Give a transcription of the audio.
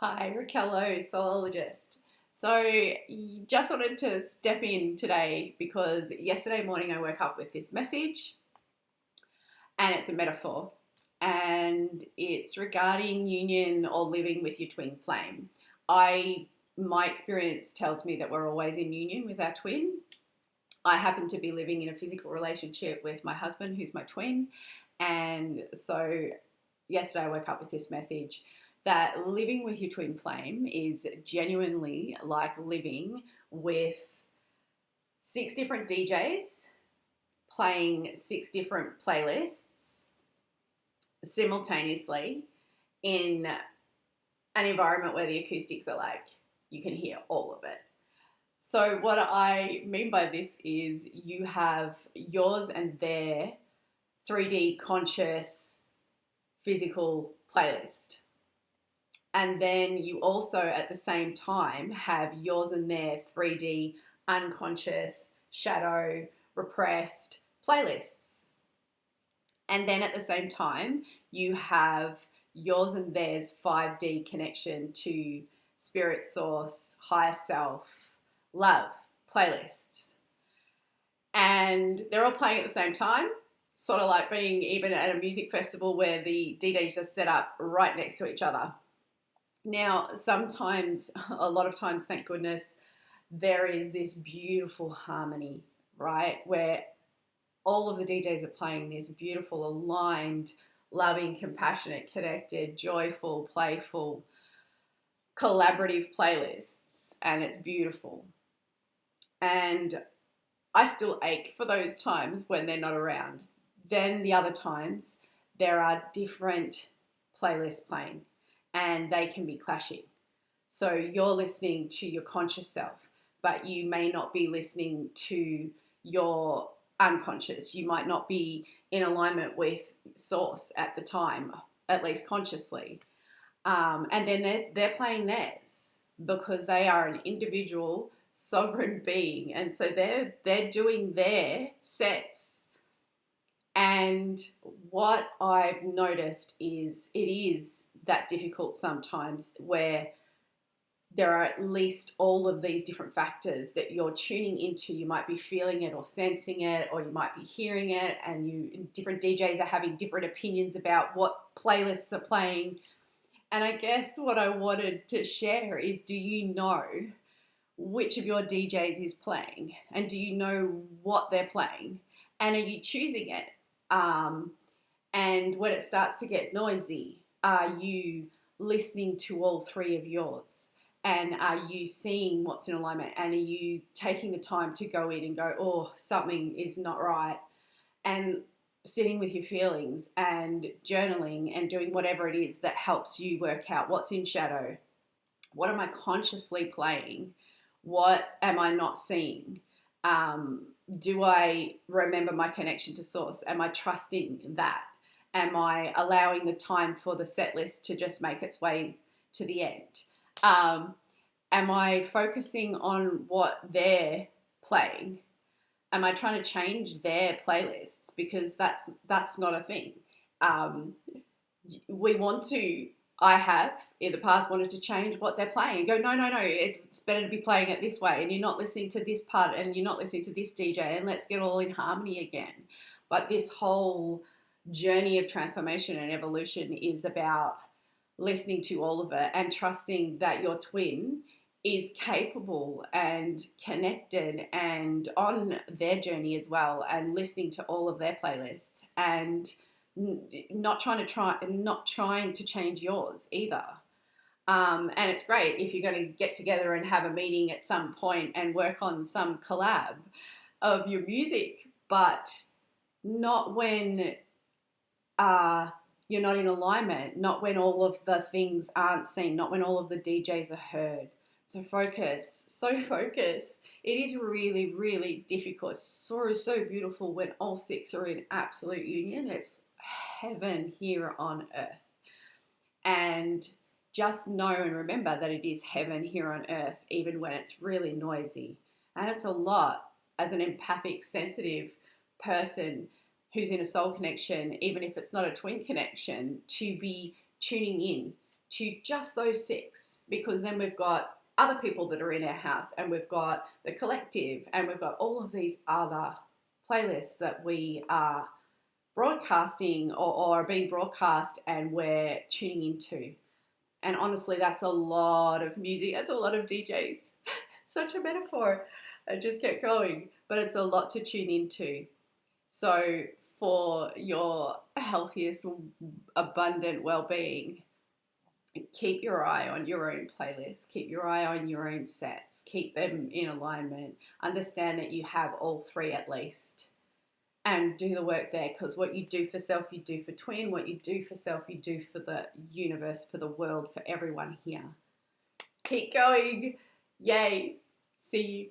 Hi, Raquel, soulologist. So, just wanted to step in today because yesterday morning I woke up with this message, and it's a metaphor, and it's regarding union or living with your twin flame. My experience tells me that we're always in union with our twin. I happen to be living in a physical relationship with my husband, who's my twin, and so yesterday I woke up with this message that living with your twin flame is genuinely like living with six different DJs playing six different playlists simultaneously in an environment where the acoustics are like you can hear all of it. So, what I mean by this is you have yours and their 3D conscious physical playlist. And then you also, at the same time, have yours and their 3D unconscious, shadow, repressed playlists. And then at the same time, you have yours and theirs 5D connection to spirit source, higher self, love playlists. And they're all playing at the same time, sort of like being even at a music festival where the DJs are set up right next to each other. Now, sometimes, a lot of times, thank goodness, there is this beautiful harmony, right? Where all of the DJs are playing this beautiful, aligned, loving, compassionate, connected, joyful, playful, collaborative playlists, and it's beautiful. And I still ache for those times when they're not around. Then the other times, there are different playlists playing and they can be clashing. So you're listening to your conscious self, but you may not be listening to your unconscious. You might not be in alignment with source at the time, at least consciously. And then they're playing theirs because they are an individual sovereign being, and so they're doing their sets. And what I've noticed is it is that difficult sometimes where there are at least all of these different factors that you're tuning into. You might be feeling it or sensing it, or you might be hearing it, and different DJs are having different opinions about what playlists are playing. And I guess what I wanted to share is, do you know which of your DJs is playing? And do you know what they're playing? And are you choosing it? And when it starts to get noisy, are you listening to all three of yours? And are you seeing what's in alignment? And are you taking the time to go in and go, oh, something is not right? And sitting with your feelings and journaling and doing whatever it is that helps you work out what's in shadow. What am I consciously playing? What am I not seeing? Do I remember my connection to source? Am I trusting that? Am I allowing the time for the set list to just make its way to the end? Am I focusing on what they're playing? Am I trying to change their playlists? Because that's not a thing. We want to. I have in the past wanted to change what they're playing and go, no, it's better to be playing it this way, and you're not listening to this part, and you're not listening to this DJ, and let's get all in harmony again. But this whole journey of transformation and evolution is about listening to all of it and trusting that your twin is capable and connected and on their journey as well, and listening to all of their playlists and not trying to change yours either. And it's great if you're going to get together and have a meeting at some point and work on some collab of your music, but not when you're not in alignment, not when all of the things aren't seen, not when all of the DJs are heard. So focus. It is really, really difficult. So beautiful when all six are in absolute union. It's heaven here on earth. And just know and remember that it is heaven here on earth, even when it's really noisy. And it's a lot as an empathic, sensitive person who's in a soul connection, even if it's not a twin connection, to be tuning in to just those 6, because then we've got other people that are in our house, and we've got the collective, and we've got all of these other playlists that we are broadcasting or are being broadcast and we're tuning into. And honestly, that's a lot of music. That's a lot of DJs. Such a metaphor. I just kept going. But it's a lot to tune into. So for your healthiest, abundant well-being, keep your eye on your own playlist. Keep your eye on your own sets. Keep them in alignment. Understand that you have all 3 at least. And do the work there, because what you do for self, you do for twin. What you do for self, you do for the universe, for the world, for everyone here. Keep going. Yay. See you.